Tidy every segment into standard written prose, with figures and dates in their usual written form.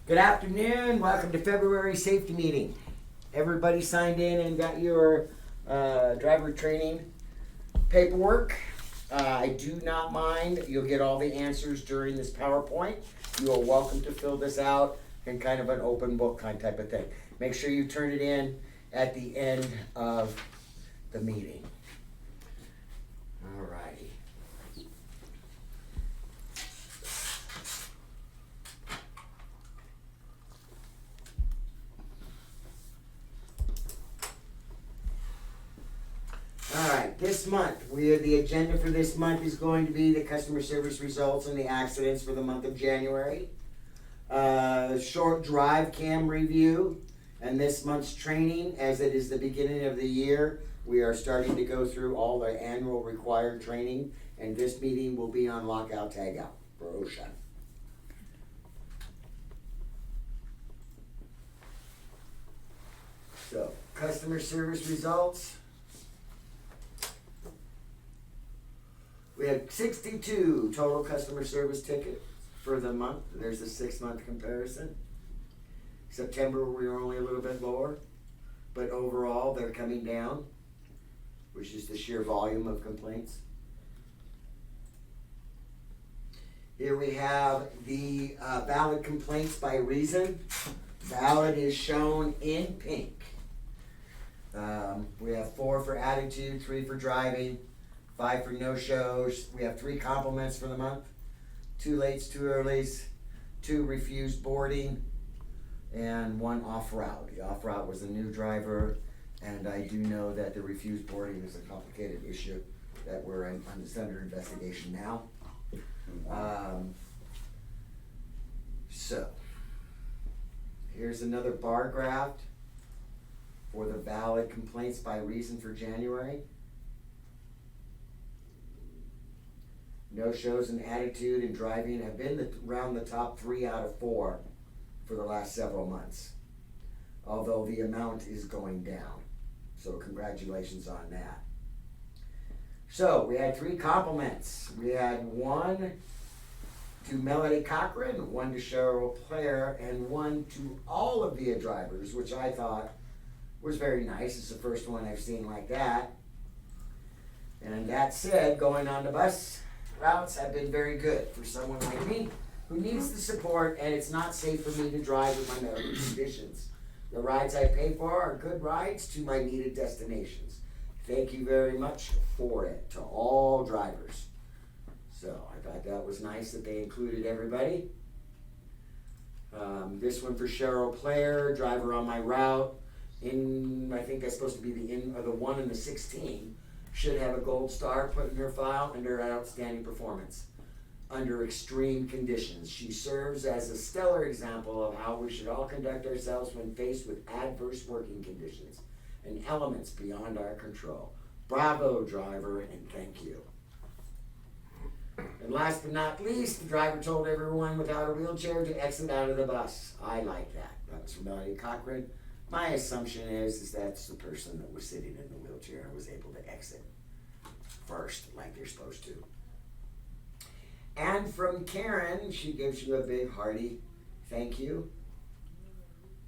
Good afternoon. Welcome to February safety meeting. Everybody signed in and got your driver training paperwork. I do not mind. You'll get all the answers during this PowerPoint. You are welcome to fill this out in kind of an open book kind type of thing. Make sure you turn it in at the end of the meeting. All righty. All right, this month, the agenda for this month is going to be the customer service results and the accidents for the month of January. Short drive cam review, and this month's training, as it is the beginning of the year, we are starting to go through all the annual required training, and this meeting will be on lockout tagout for OSHA. So, customer service results. We had 62 total customer service tickets for the month. There's a 6-month comparison. September, we were only a little bit lower, but overall, they're coming down, which is the sheer volume of complaints. Here we have the valid complaints by reason. Valid is shown in pink. We have 4 for attitude, 3 for driving, 5 for no-shows. We have 3 compliments for the month, 2 lates, 2 earlies, 2 refused boarding, and 1 off route. The off route was a new driver, and I do know that the refused boarding is a complicated issue that we're under investigation now. So, here's another bar graph for the valid complaints by reason for January. No-shows and attitude and driving have been around the top 3 out of 4 for the last several months, although the amount is going down. So congratulations on that. So we had 3 compliments. We had 1 to Melody Cochran, 1 to Cheryl Clare, and 1 to all of the drivers, which I thought was very nice. It's the first one I've seen like that. And that said, going on the bus routes have been very good for someone like me who needs the support, and it's not safe for me to drive with my medical conditions. The rides I pay for are good rides to my needed destinations. Thank you very much for it to all drivers. So I thought that was nice that they included everybody. This one for Cheryl Clare, driver on my route. I think that's supposed to be the 1 in the 16. Should have a gold star put in her file under outstanding performance under extreme conditions. She serves as a stellar example of how we should all conduct ourselves when faced with adverse working conditions and elements beyond our control. Bravo, driver, and thank you. And last but not least, the driver told everyone without a wheelchair to exit out of the bus. I like that. That was from Melody Cochran. My assumption is that's the person that was sitting in the wheelchair and was able to exit first, like they're supposed to. And from Karen, she gives you a big hearty thank you.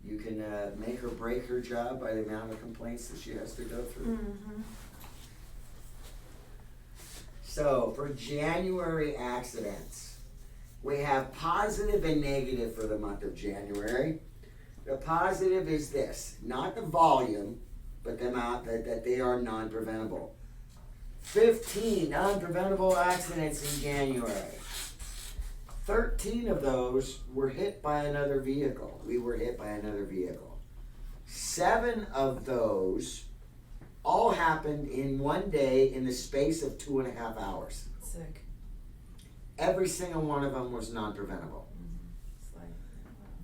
You can make or break her job by the amount of complaints that she has to go through. Mm-hmm. So for January accidents, we have positive and negative for the month of January. The positive is this, not the volume, but the amount that they are non-preventable. 15 non-preventable accidents in January. 13 of those were hit by another vehicle. We were hit by another vehicle. 7 of those all happened in one day in the space of 2.5 hours. Sick. Every single one of them was non-preventable. Like,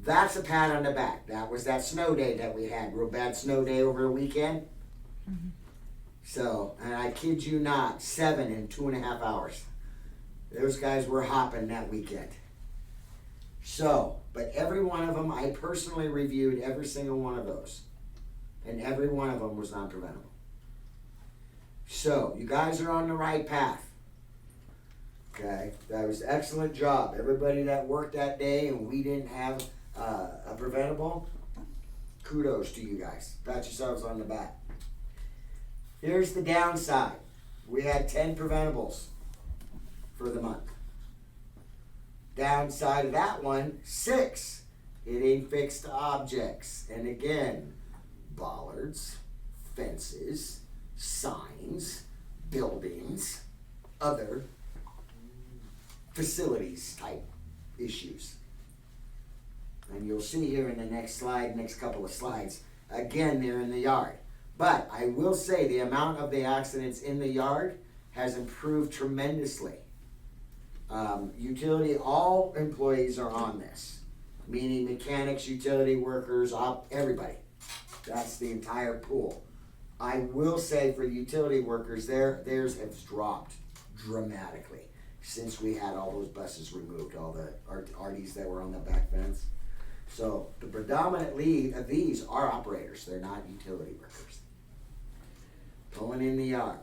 That's a pat on the back. That was that snow day that we had. Real bad snow day over the weekend. mm-hmm. So, and I kid you not, 7 in 2.5 hours. Those guys were hopping that weekend. So, but every one of them, I personally reviewed every single one of those. And every one of them was non-preventable. So, you guys are on the right path. Okay, that was an excellent job. Everybody that worked that day, and we didn't have a preventable, kudos to you guys. Pat yourselves on the back. Here's the downside. We had 10 preventables for the month. Downside of that one, 6 hitting fixed objects. And again, bollards, fences, signs, buildings, other facilities type issues. And you'll see here in the next couple of slides, again, they're in the yard. But I will say the amount of the accidents in the yard has improved tremendously. Utility, all employees are on this, meaning mechanics, utility workers, everybody. That's the entire pool. I will say for the utility workers, theirs has dropped dramatically since we had all those buses removed, all the RDs that were on the back fence. So the predominant lead of these are operators. They're not utility workers. Pulling in the yard.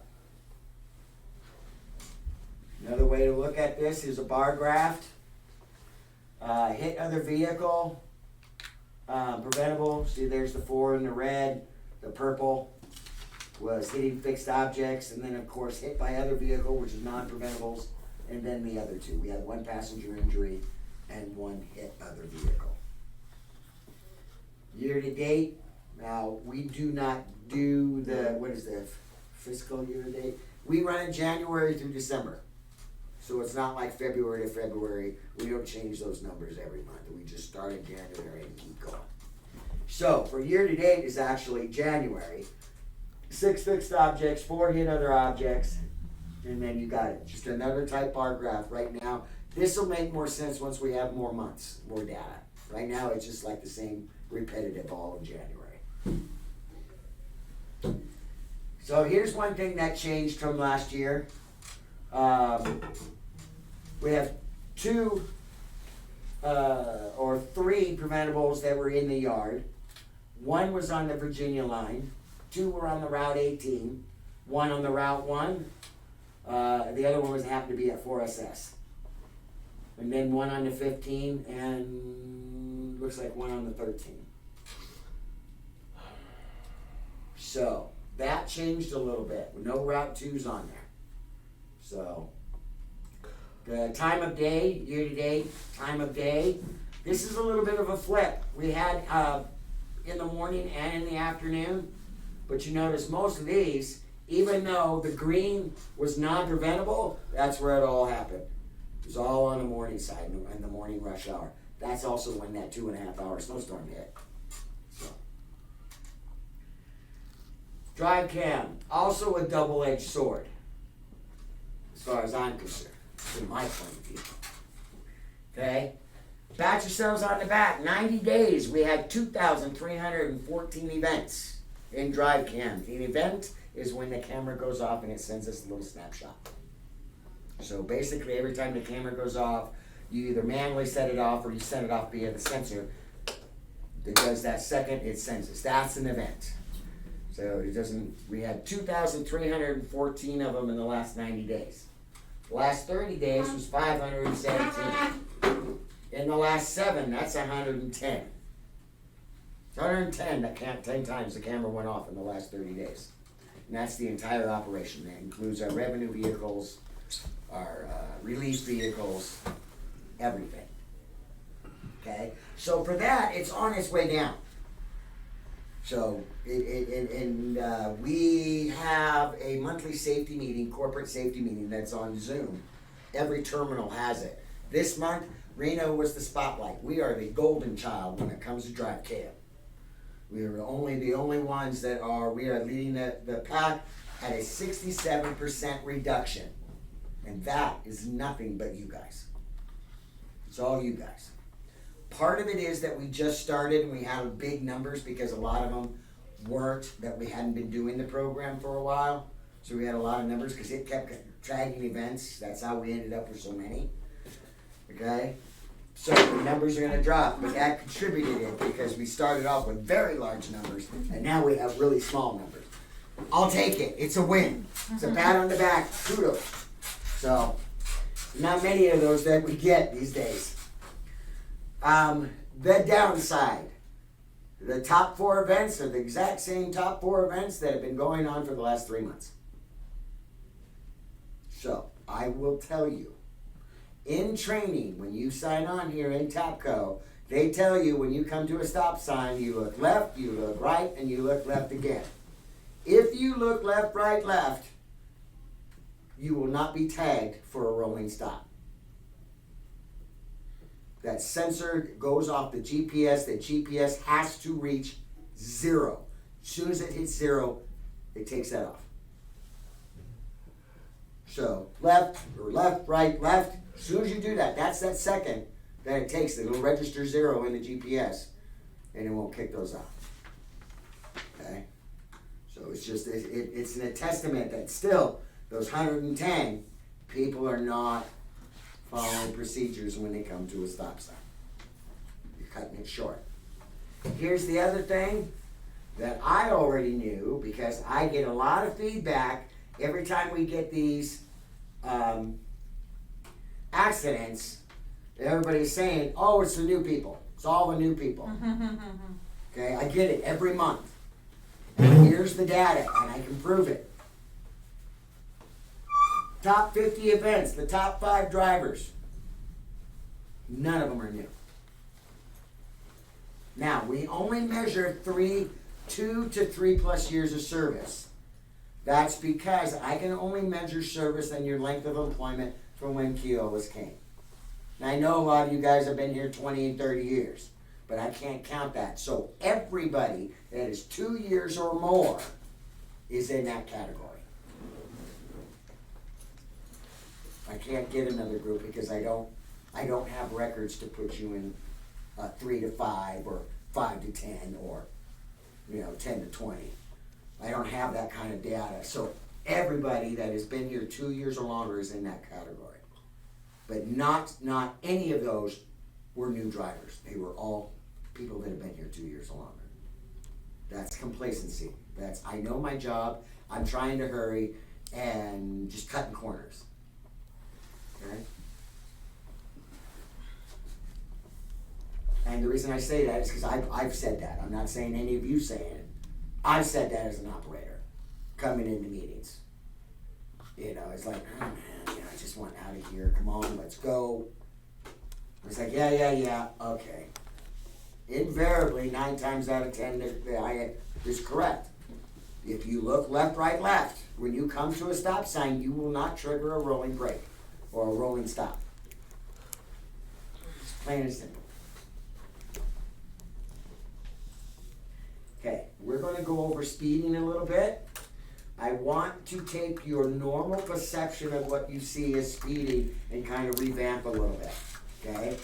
Another way to look at this is a bar graph. Hit other vehicle. Preventable. See, there's the 4 in the red. The purple was hitting fixed objects. And then, of course, hit by other vehicle, which is non-preventables. And then the other 2. We had 1 passenger injury and 1 hit other vehicle. Year to date, now we do not do what is the fiscal year to date? We run it January through December. So it's not like February to February. We don't change those numbers every month. We just start in January and keep going. So for year to date is actually January. 6 fixed objects, 4 hit other objects, and then you got it. Just another type bar graph right now. This will make more sense once we have more months, more data. Right now it's just like the same repetitive all in January. So here's one thing that changed from last year. We have 2 or 3 preventables that were in the yard. 1 was on the Virginia line. 2 were on the Route 18. 1 on the Route 1. The other one happened to be at 4SS. And then 1 on the 15 and looks like 1 on the 13. So that changed a little bit. No Route 2s on there. So the time of day, year to date, time of day, this is a little bit of a flip. We had in the morning and in the afternoon, but you notice most of these, even though the green was non-preventable, that's where it all happened. It was all on the morning side in the morning rush hour. That's also when that 2.5 hour snowstorm hit. So. Drive cam, also a double-edged sword, as far as I'm concerned, from my point of view. Okay? Pat yourselves on the back. 90 days, we had 2,314 events in drive cam. An event is when the camera goes off and it sends us a little snapshot. So basically, every time the camera goes off, you either manually set it off or you set it off via the sensor. It does that second, it sends us. That's an event. So it doesn't, we had 2,314 of them in the last 90 days. The last 30 days was 517. In the last 7, that's 110. It's 110 that 10 times the camera went off in the last 30 days. And that's the entire operation. That includes our revenue vehicles, our relief vehicles, everything. Okay? So for that, it's on its way down. So, we have a monthly safety meeting, corporate safety meeting that's on Zoom. Every terminal has it. This month, Reno was the spotlight. We are the golden child when it comes to drive cam. We are the only ones that we are leading the pack at a 67% reduction. And that is nothing but you guys. It's all you guys. Part of it is that we just started and we have big numbers because a lot of them weren't, that we hadn't been doing the program for a while. So we had a lot of numbers because it kept dragging events. That's how we ended up with so many. Okay? So the numbers are going to drop, but that contributed it because we started off with very large numbers and now we have really small numbers. I'll take it. It's a win. It's a pat on the back. Kudos. So, not many of those that we get these days. The downside. The top 4 events are the exact same top 4 events that have been going on for the last 3 months. So, I will tell you, in training, when you sign on here in TAPCO, they tell you when you come to a stop sign, you look left, you look right, and you look left again. If you look left, right, left, you will not be tagged for a rolling stop. That sensor goes off the GPS. The GPS has to reach 0. As soon as it hits 0, it takes that off. So left, right, left. As soon as you do that, that's that second that it takes. It'll register 0 in the GPS, and it won't kick those off. Okay? So it's just, it's a testament that still, those 110 people are not following procedures when they come to a stop sign. You're cutting it short. Here's the other thing that I already knew, because I get a lot of feedback every time we get these accidents. Everybody's saying, oh, it's the new people. It's all the new people. Okay, I get it every month. And here's the data, and I can prove it. Top 50 events, the top 5 drivers. None of them are new. Now, we only measure 2 to 3+ years of service. That's because I can only measure service and your length of employment from when Keolis came. Now, I know a lot of you guys have been here 20 and 30 years, but I can't count that. So everybody that is 2 years or more is in that category. I can't get another group because I don't have records to put you in 3 to 5 or 5 to 10 or 10 to 20. I don't have that kind of data. So everybody that has been here 2 years or longer is in that category. But not any of those were new drivers. They were all people that have been here 2 years or longer. That's complacency. That's, I know my job, I'm trying to hurry, and just cutting corners. Okay? And the reason I say that is because I've said that. I'm not saying any of you saying it. I've said that as an operator, coming into meetings. It's like, oh man, I just want out of here. Come on, let's go. It's like, yeah, okay. Invariably, 9 times out of 10, I is correct. If you look left, right, left, when you come to a stop sign, you will not trigger a rolling brake or a rolling stop. It's plain and simple. Okay, we're going to go over speeding a little bit. I want to take your normal perception of what you see as speeding and kind of revamp a little bit. Okay?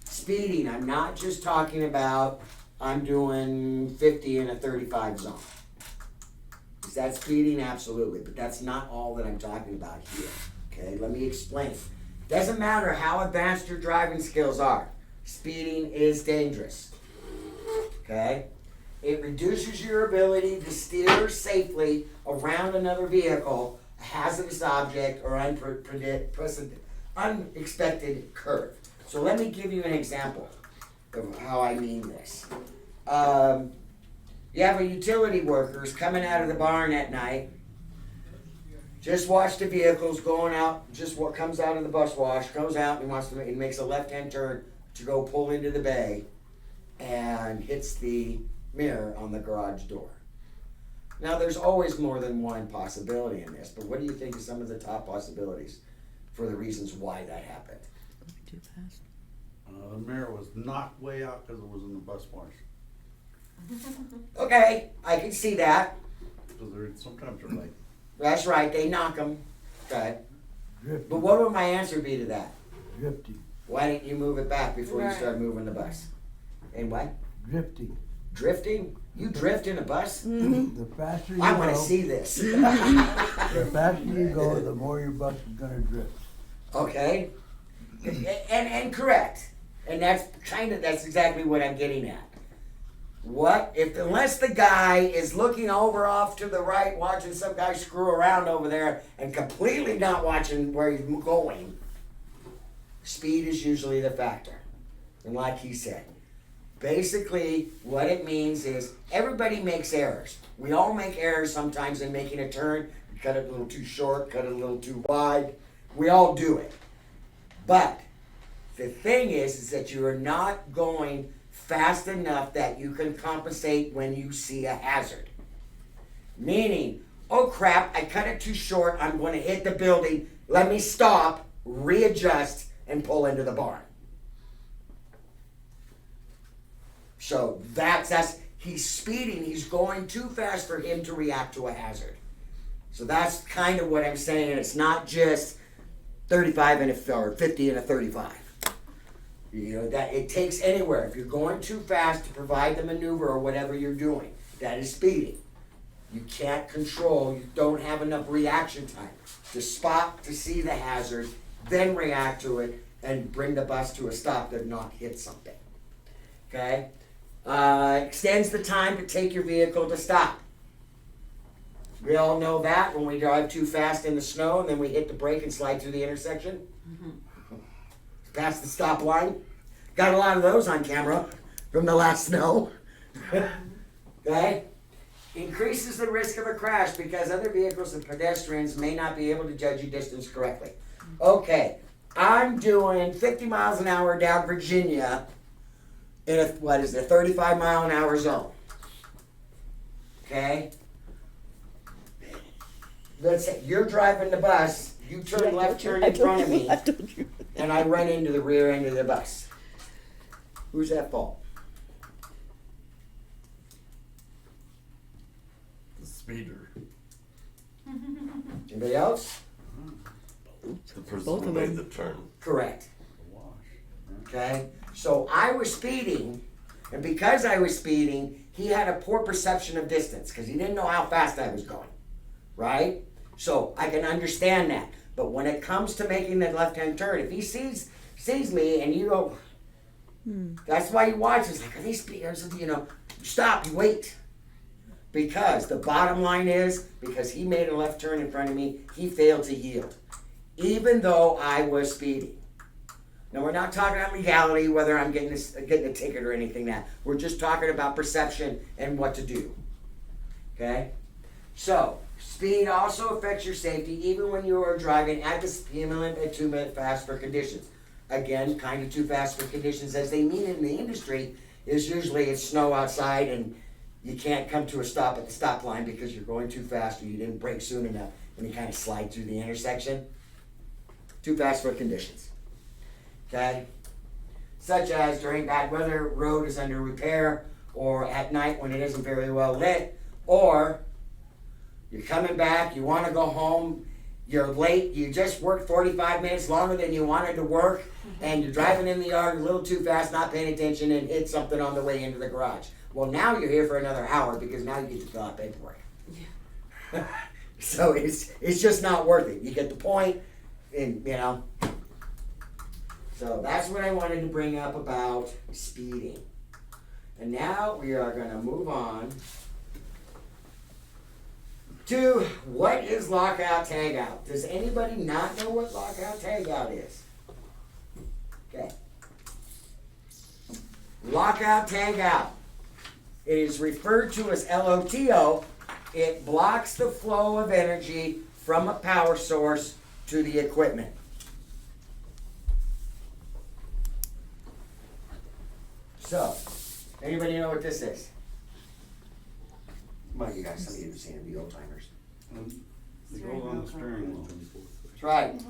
Speeding, I'm not just talking about I'm doing 50 in a 35 zone. Is that speeding? Absolutely. But that's not all that I'm talking about here. Okay, let me explain. Doesn't matter how advanced your driving skills are. Speeding is dangerous. Okay? It reduces your ability to steer safely around another vehicle, a hazardous object, or unexpected curve. So let me give you an example of how I mean this. You have a utility workers coming out of the barn at night, just watch the vehicles going out, just what comes out of the bus wash, goes out and makes a left-hand turn to go pull into the bay and hits the mirror on the garage door. Now, there's always more than one possibility in this, but what do you think are some of the top possibilities for the reasons why that happened? Too fast. The mirror was knocked way out because it was in the bus wash. Okay, I can see that. Because sometimes they're like, That's right, they knock them. Okay. Drifting. But what would my answer be to that? Drifting. Why didn't you move it back before you Right. started moving the bus? And what? Drifting. Drifting? You drift in a bus? The faster you I go, want to see this. the faster you go, the more your bus is gonna drift. Okay. And correct. And that's exactly what I'm getting at. Unless the guy is looking over off to the right, watching some guy screw around over there and completely not watching where he's going, speed is usually the factor. And like he said, Basically, what it means is everybody makes errors. We all make errors sometimes in making a turn. Cut it a little too short, cut it a little too wide. We all do it. But the thing is that you are not going fast enough that you can compensate when you see a hazard. Meaning, oh crap, I cut it too short, I'm going to hit the building. Let me stop, readjust, and pull into the barn. So that's he's speeding, he's going too fast for him to react to a hazard. So that's kind of what I'm saying. It's not just 35 or 50 and a 35. You know, that it takes anywhere. If you're going too fast to provide the maneuver or whatever you're doing, that is speeding. You can't control, you don't have enough reaction time to spot, to see the hazard, then react to it, and bring the bus to a stop to not hit something. Okay? Extends the time to take your vehicle to stop. We all know that when we drive too fast in the snow and then we hit the brake and slide through the intersection. Past the stop line. Got a lot of those on camera from the last snow. Okay? Increases the risk of a crash because other vehicles and pedestrians may not be able to judge your distance correctly. Okay, I'm doing 50 miles an hour down Virginia in a, 35 mile an hour zone. Okay? Let's say you're driving the bus, you turn left turn in front of me, and I run into the rear end of the bus. Who's at fault? The speeder. Anybody else? The person Both who of made them. the turn. Correct. The wash. Okay? So I was speeding, and because I was speeding, he had a poor perception of distance because he didn't know how fast I was going. Right? So I can understand that. But when it comes to making that left-hand turn, if he sees me and you go, that's why you watch. It's like, are they speeding? You know, stop, you wait. Because the bottom line is, because he made a left turn in front of me, he failed to yield. Even though I was speeding. Now we're not talking about legality, whether I'm getting a ticket or anything that. We're just talking about perception and what to do. Okay? So, speed also affects your safety even when you are driving at the speed limit at 2 minute fast for conditions. Again, kind of too fast for conditions as they mean in the industry is usually it's snow outside and you can't come to a stop at the stop line because you're going too fast or you didn't brake soon enough and you kind of slide through the intersection. Too fast for conditions. Okay? Such as during bad weather, road is under repair, or at night when it isn't very well lit, or you're coming back, you want to go home, you're late, you just worked 45 minutes longer than you wanted to work, and you're driving in the yard a little too fast, not paying attention, and hit something on the way into the garage. Well, now you're here for another hour because now you get to fill out paperwork. Yeah. So it's just not worth it. You get the point, and you know. So that's what I wanted to bring up about speeding. And now we are going to move on to what is lockout tagout. Does anybody not know what lockout tagout is? Okay. Lockout tagout. It is referred to as LOTO. It blocks the flow of energy from a power source to the equipment. So, anybody know what this is? Well, you guys, some of you have seen it, the old timers. It goes on the steering wheel. That's right.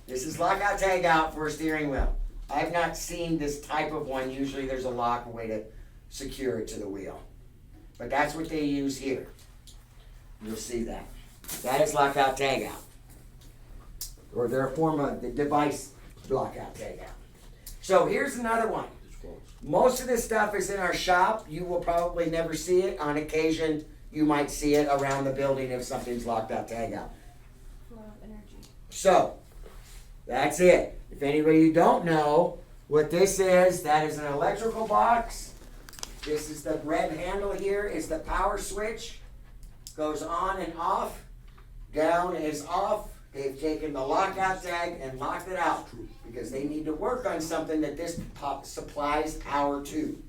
This is lockout tagout for a steering wheel. I've not seen this type of one. Usually there's a lock, a way to secure it to the wheel. But that's what they use here. You'll see that. That is lockout tagout. Or their form of the device lockout tagout. So here's another one. Most of this stuff is in our shop. You will probably never see it. On occasion, you might see it around the building if something's locked out tagout. So, that's it. If anybody don't know what this is, that is an electrical box. This is the red handle here is the power switch. Goes on and off. Down is off. They've taken the lockout tag and locked it out because they need to work on something that this supplies power to.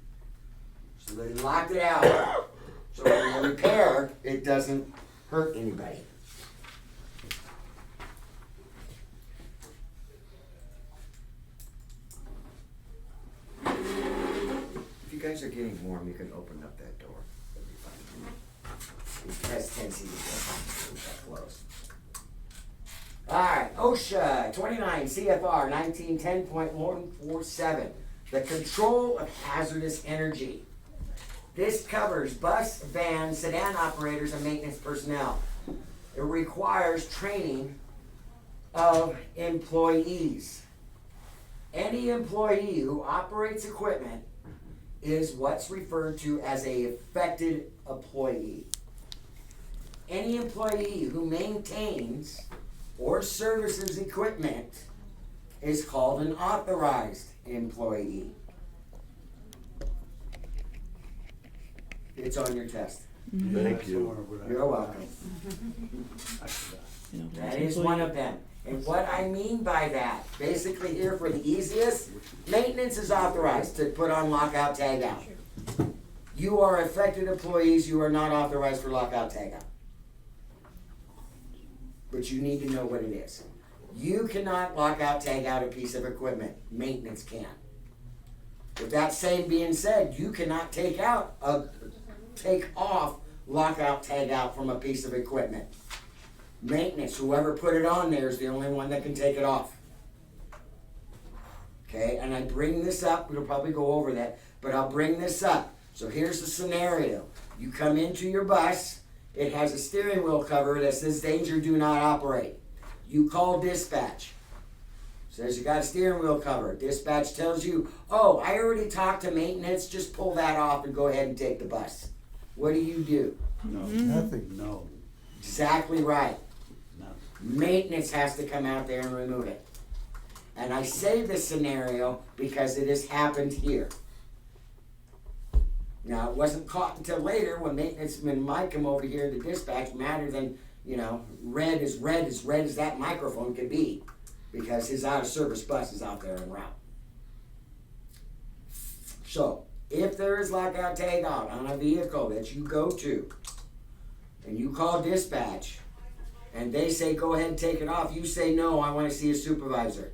locked it out. So when you repair, it doesn't hurt anybody. If you guys are getting warm, you can open up that door. That'd be fine. It has tendency to get close. Alright, OSHA 29 CFR 1910.147. The control of hazardous energy. This covers bus, van, sedan operators, and maintenance personnel. It requires training of employees. Any employee who operates equipment is what's referred to as a affected employee. Any employee who maintains or services equipment is called an authorized employee. It's on your test. Thank you. Somewhere over there. You're welcome. I forgot. That is one of them. And what I mean by that, basically here for the easiest, maintenance is authorized to put on lockout tagout. You are affected employees, you are not authorized for lockout tagout. But you need to know what it is. You cannot lockout tagout a piece of equipment. Maintenance can. With that same being said, you cannot take off lockout tagout from a piece of equipment. Maintenance, whoever put it on there is the only one that can take it off. Okay, and I bring this up, we'll probably go over that, but I'll bring this up. So here's the scenario. You come into your bus, it has a steering wheel cover that says danger, do not operate. You call dispatch. Says you got a steering wheel cover. Dispatch tells you, oh, I already talked to maintenance, just pull that off and go ahead and take the bus. What do? No, Nothing. no, Exactly right. nothing. Maintenance has to come out there and remove it. And I say this scenario because it has happened here. Now, it wasn't caught until later when maintenanceman Mike come over here to dispatch, madder than, red as that microphone could be, because his out of service bus is out there en route. So, if there is lockout tagout on a vehicle that you go to, and you call dispatch, and they say go ahead and take it off, you say no, I want to see a supervisor.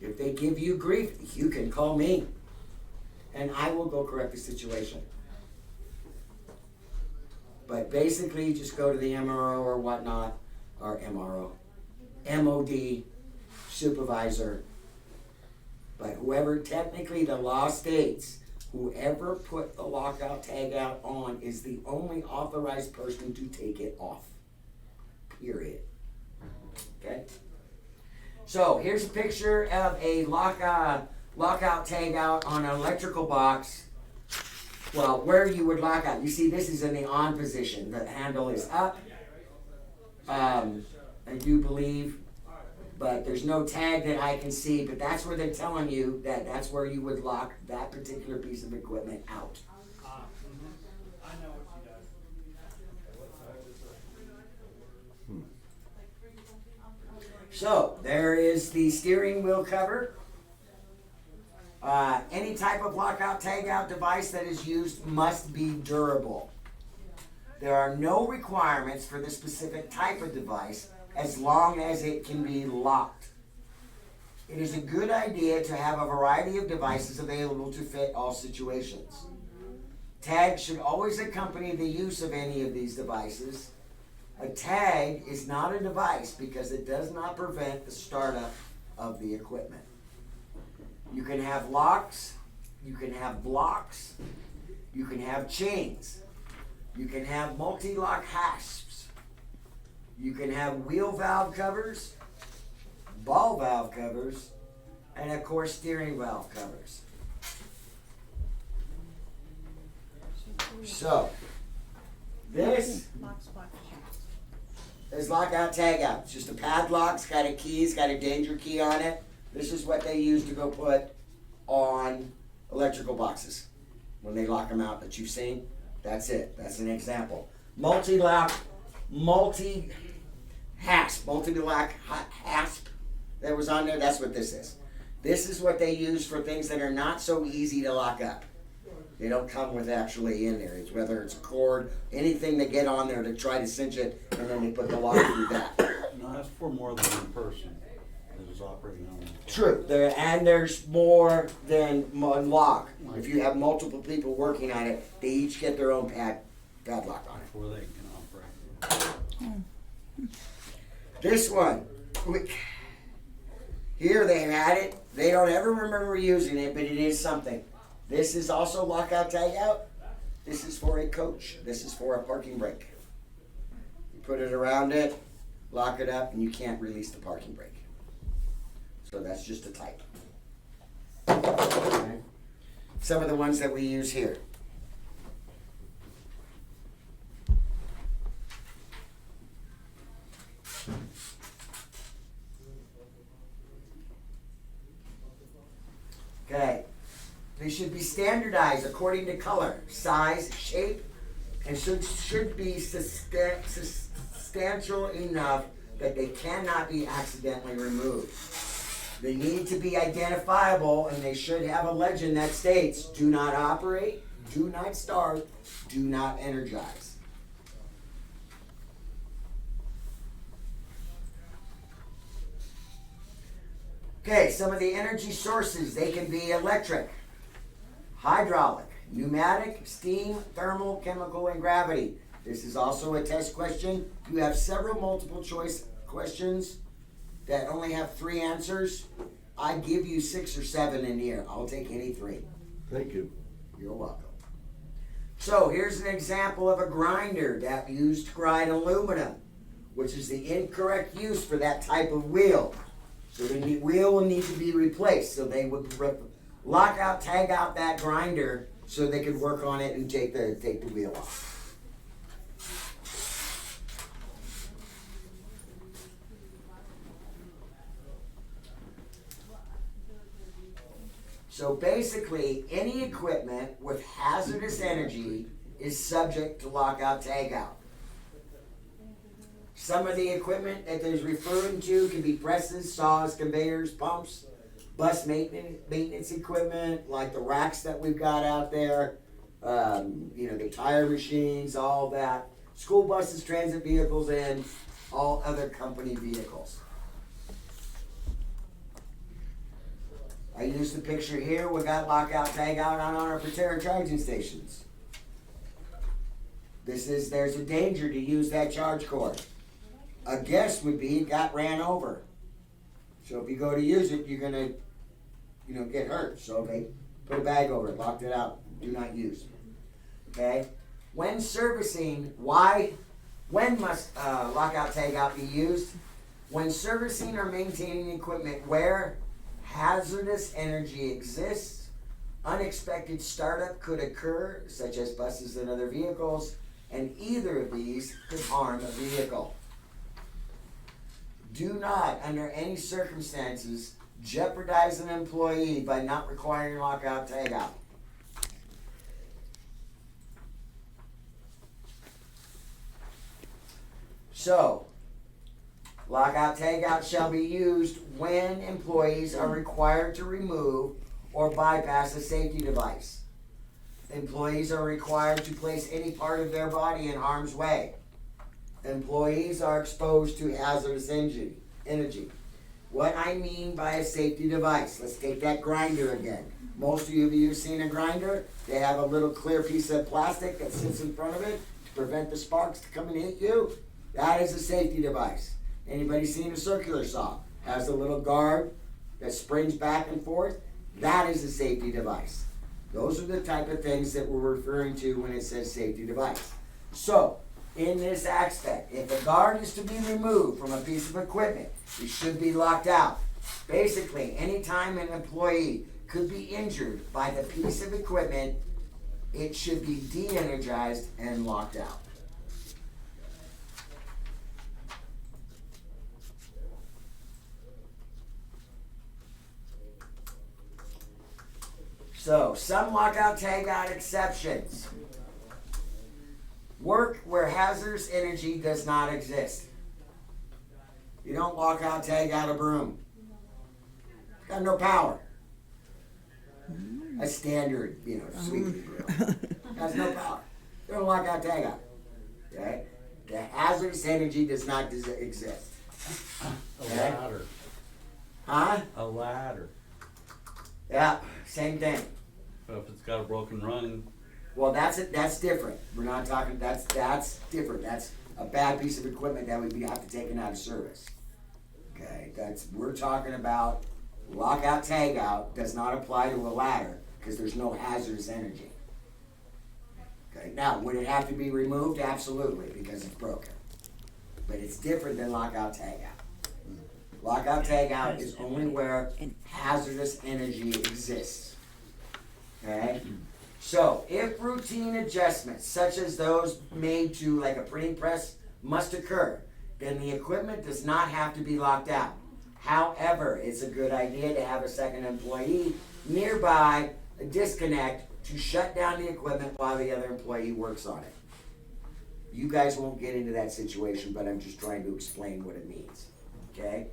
If they give you grief, you can call me, and I will go correct the situation. But basically, just go to the MRO or whatnot, or MRO, MOD, supervisor. But whoever, technically the law states, whoever put the lockout tagout on is the only authorized person to take it off. Period. Okay? So here's a picture of a lockout tagout on an electrical box. Well, where you would lock out. You see, this is in the on position. The handle is up. I do believe, but there's no tag that I can see. But that's where they're telling you that that's where you would lock that particular piece of equipment out. I know what she does. So there is the steering wheel cover. Any type of lockout tagout device that is used must be durable. There are no requirements for the specific type of device as long as it can be locked. It is a good idea to have a variety of devices available to fit all situations. Tags should always accompany the use of any of these devices. A tag is not a device because it does not prevent the startup of the equipment. You can have locks, you can have blocks, you can have chains, you can have multi-lock hasps, you can have wheel valve covers, ball valve covers, and of course steering valve covers. So, this is lockout tagout. It's just a padlock, it's got a key, it's got a danger key on it. This is what they use to go put on electrical boxes when they lock them out that you've seen. That's it. That's an example. Multi-lock, multi-hasp that was on there. That's what this is. This is what they use for things that are not so easy to lock up. They don't come with actually in there. It's whether it's a cord, anything they get on there to try to cinch it, and then they put the lock through that. No, that's for more than one person that is operating on it. True, and there's more than one lock. If you have multiple people working on it, they each get their own padlock on it. Before they can operate. This one, here they had it. They don't ever remember using it, but it is something. This is also lockout tagout. This is for a coach. This is for a parking brake. You put it around it, lock it up, and you can't release the parking brake. So that's just a type. Okay. Some of the ones that we use here. Okay. They should be standardized according to color, size, shape, and should be substantial enough that they cannot be accidentally removed. They need to be identifiable, and they should have a legend that states, do not operate, do not start, do not energize. Okay, some of the energy sources, they can be electric, hydraulic, pneumatic, steam, thermal, chemical, and gravity. This is also a test question. You have several multiple choice questions that only have 3 answers. I give you 6 or 7 in here. I'll take any 3. Thank you. You're welcome. So here's an example of a grinder that used to grind aluminum, which is the incorrect use for that type of wheel. So the wheel will need to be replaced. So they would lock out, tag out that grinder so they could work on it and take the wheel off. So basically, any equipment with hazardous energy is subject to lockout, tagout. Some of the equipment that there's referring to can be presses, saws, conveyors, pumps, bus maintenance equipment, like the racks that we've got out there, the tire machines, all that. School buses, transit vehicles, and all other company vehicles. I used the picture here. We got lockout, tagout on our Proterra charging stations. There's a danger to use that charge cord. A guess would be it got ran over. So if you go to use it, you're gonna, get hurt. So they put a bag over it, locked it out. Do not use. Okay. When servicing, when must lockout, tagout be used? When servicing or maintaining equipment where hazardous energy exists, unexpected startup could occur, such as buses and other vehicles, and either of these could harm a vehicle. Do not, under any circumstances, jeopardize an employee by not requiring lockout, tagout. So, lockout, tagout shall be used when employees are required to remove or bypass a safety device. Employees are required to place any part of their body in harm's way. Employees are exposed to hazardous energy. What I mean by a safety device, let's take that grinder again. Most of you have seen a grinder. They have a little clear piece of plastic that sits in front of it to prevent the sparks to come and hit you. That is a safety device. Anybody seen a circular saw? Has a little guard that springs back and forth. That is a safety device. Those are the type of things that we're referring to when it says safety device. So, in this aspect, if a guard is to be removed from a piece of equipment, it should be locked out. Basically, anytime an employee could be injured by the piece of equipment, it should be de-energized and locked out. So, some lockout, tagout exceptions. Work where hazardous energy does not exist. You don't lock out, tag out a broom. Got no power. a standard, sweeping drill. Has no power. They're a lockout tagout. Okay? The hazardous energy does not exist. A Okay. ladder, Huh? a ladder. Yeah, same thing. So if it's got a broken rung, Well, that's different. We're not talking, that's different. That's a bad piece of equipment that would be have to taken out of service. Okay, we're talking about lockout tagout does not apply to a ladder because there's no hazardous energy. Okay, now, would it have to be removed? Absolutely, because it's broken. But it's different than lockout tagout. Lockout tagout is only where hazardous energy exists. Okay? So, if routine adjustments, such as those made to like a printing press, must occur, then the equipment does not have to be locked out. However, it's a good idea to have a second employee nearby, a disconnect, to shut down the equipment while the other employee works on it. You guys won't get into that situation, but I'm just trying to explain what it means. Okay?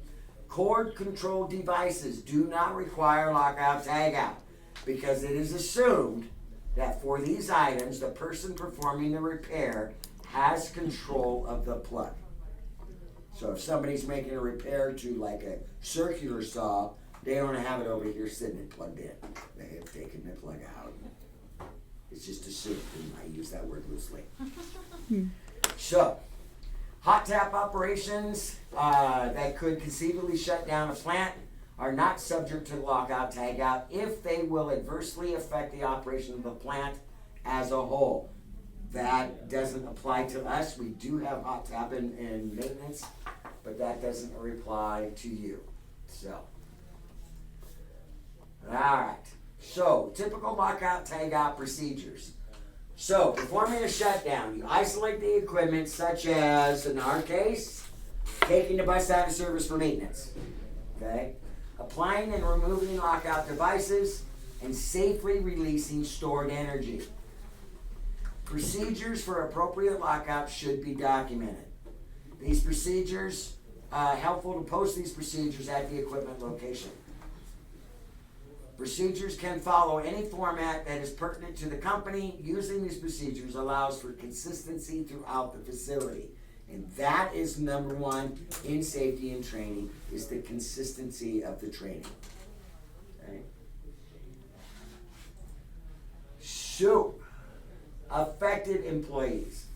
Cord control devices do not require lockout tagout because it is assumed that for these items, the person performing the repair has control of the plug. So if somebody's making a repair to like a circular saw, they don't have it over here sitting and plugged in. They have taken the plug out. It's just assumed, and I use that word loosely. So, hot tap operations that could conceivably shut down a plant are not subject to lockout tagout if they will adversely affect the operation of the plant as a whole. That doesn't apply to us. We do have hot tap in maintenance, but that doesn't apply to you. So, alright. So, typical lockout tagout procedures. So, performing a shutdown, you isolate the equipment such as, in our case, taking the bus out of service for maintenance. Okay? Applying and removing lockout devices and safely releasing stored energy. Procedures for appropriate lockout should be documented. These procedures, helpful to post these procedures at the equipment location. Procedures can follow any format that is pertinent to the company. Using these procedures allows for consistency throughout the facility. And that is number one in safety and training, is the consistency of the training. Okay? So, affected employees.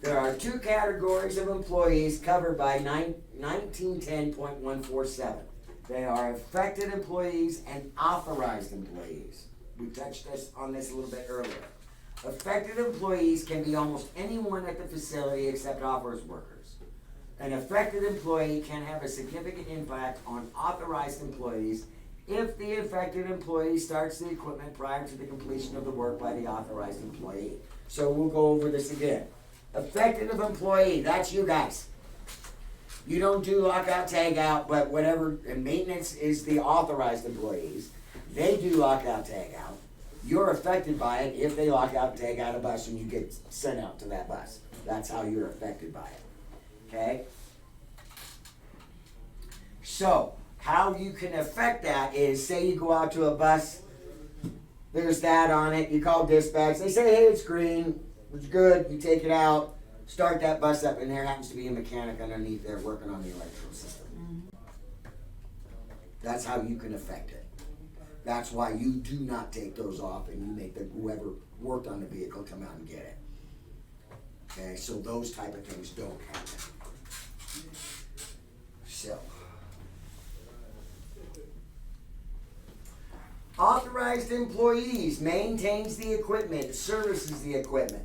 There are two categories of employees covered by 1910.147. They are affected employees and authorized employees. We touched on this a little bit earlier. Affected employees can be almost anyone at the facility except office workers. An affected employee can have a significant impact on authorized employees if the affected employee starts the equipment prior to the completion of the work by the authorized employee. So we'll go over this again. Affected employee, that's you guys. You don't do lockout, tag out, but whatever, and maintenance is the authorized employees. They do lockout, tag out. You're affected by it if they lock out and tag out a bus and you get sent out to that bus. That's how you're affected by it. Okay? So, how you can affect that is, say you go out to a bus, there's that on it, you call dispatch, they say, hey, it's green, it's good, you take it out, start that bus up, and there happens to be a mechanic underneath there working on the electrical system. That's how you can affect it. That's why you do not take those off and you make whoever worked on the vehicle come out and get it. Okay, so those type of things don't happen. So, authorized employees maintains the equipment, services the equipment,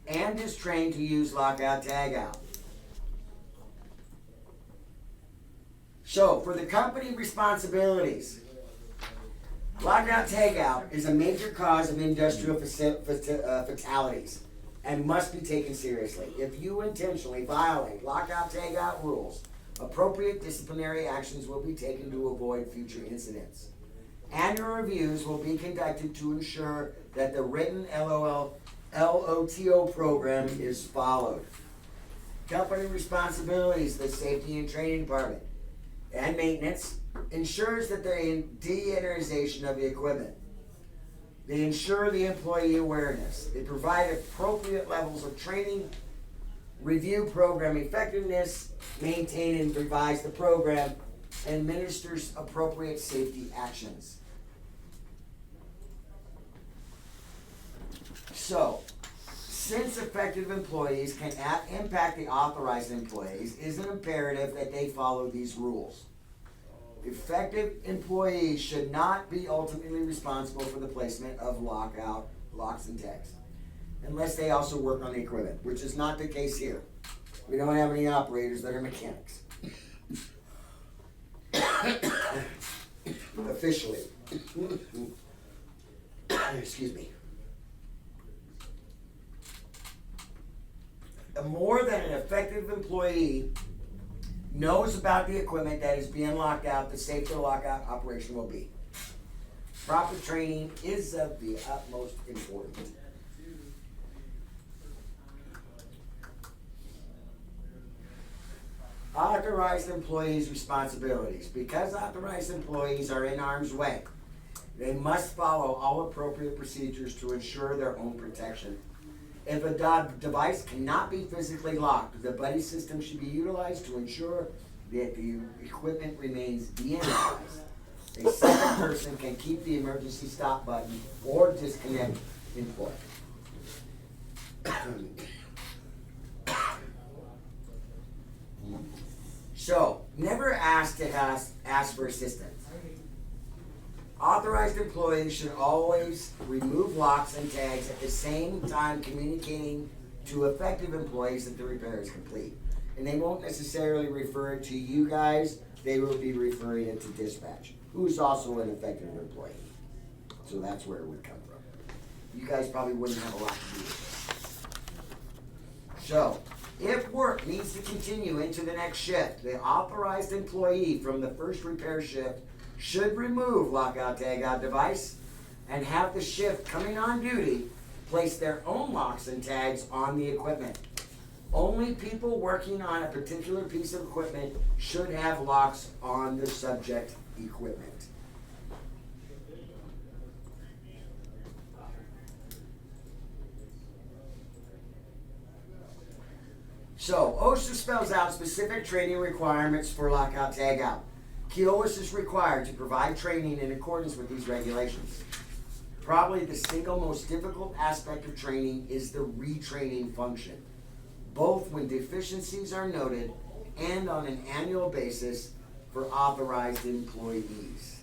and is trained to use lockout tagout. So, for the company responsibilities, lockout tagout is a major cause of industrial fatalities and must be taken seriously. If you intentionally violate lockout tagout rules, appropriate disciplinary actions will be taken to avoid future incidents. Annual reviews will be conducted to ensure that the written LOTO program is followed. Company responsibilities, the safety and training department and maintenance ensures that the de-energization of the equipment. They ensure the employee awareness. They provide appropriate levels of training, review program effectiveness, maintain and revise the program, and administers appropriate safety actions. So, since effective employees can impact the authorized employees, it is an imperative that they follow these rules. Effective employees should not be ultimately responsible for the placement of locks and tags, unless they also work on the equipment, which is not the case here. We don't have any operators that are mechanics. Officially. Excuse me. The more that an effective employee knows about the equipment that is being locked out, the safer the lockout operation will be. Proper training is of the utmost importance. Authorized employees' responsibilities. Because authorized employees are in harm's way, they must follow all appropriate procedures to ensure their own protection. If a device cannot be physically locked, the buddy system should be utilized to ensure that the equipment remains de-energized. A second person can keep the emergency stop button or disconnect in place. So, never ask to ask for assistance. Authorized employees should always remove locks and tags at the same time communicating to effective employees that the repair is complete. And they won't necessarily refer it to you guys, they will be referring it to dispatch, who's also an effective employee. So that's where it would come from. You guys probably wouldn't have a lot to do with it. So, if work needs to continue into the next shift, the authorized employee from the first repair shift should remove lockout tagout device and have the shift coming on duty place their own locks and tags on the equipment. Only people working on a particular piece of equipment should have locks on the subject equipment. So, OSHA spells out specific training requirements for lockout tagout. Keolis is required to provide training in accordance with these regulations. Probably the single most difficult aspect of training is the retraining function, both when deficiencies are noted and on an annual basis for authorized employees.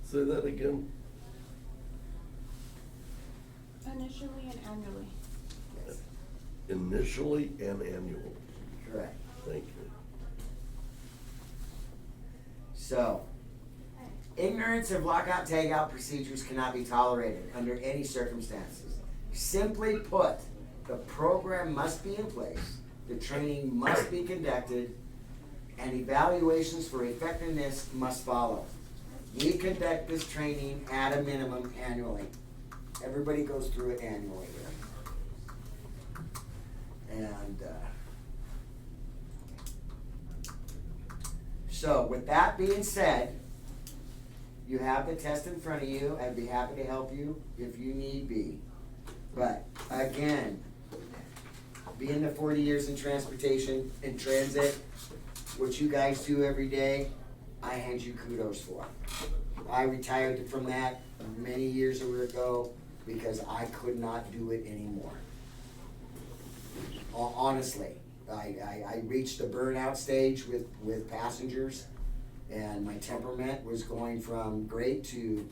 Say that again. Initially and annually. Yes, Initially and annual. correct. Thank you. So, ignorance of lockout tagout procedures cannot be tolerated under any circumstances. Simply put, the program must be in place, the training must be conducted, and evaluations for effectiveness must follow. We conduct this training at a minimum annually. Everybody goes through it annually here. And so with that being said, you have the test in front of you. I'd be happy to help you if you need be. But again, being the 40 years in transportation and transit, what you guys do every day, I hand you kudos for. I retired from that many years ago because I could not do it anymore. Honestly, I reached the burnout stage with passengers, and my temperament was going from great to,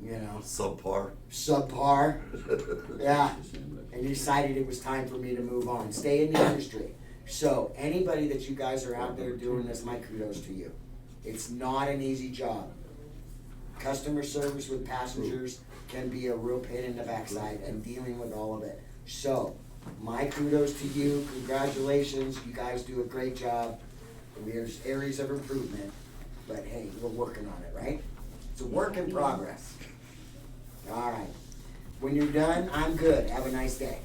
Subpar. subpar. Yeah, and decided it was time for me to move on, stay in the industry. So anybody that you guys are out there doing this, my kudos to you. It's not an easy job. Customer service with passengers can be a real pain in the backside, and dealing with all of it. So, my kudos to you, congratulations, you guys do a great job. There's areas of improvement, but hey, we're working on it, right? It's a work in progress. All right. When you're done, I'm good. Have a nice day.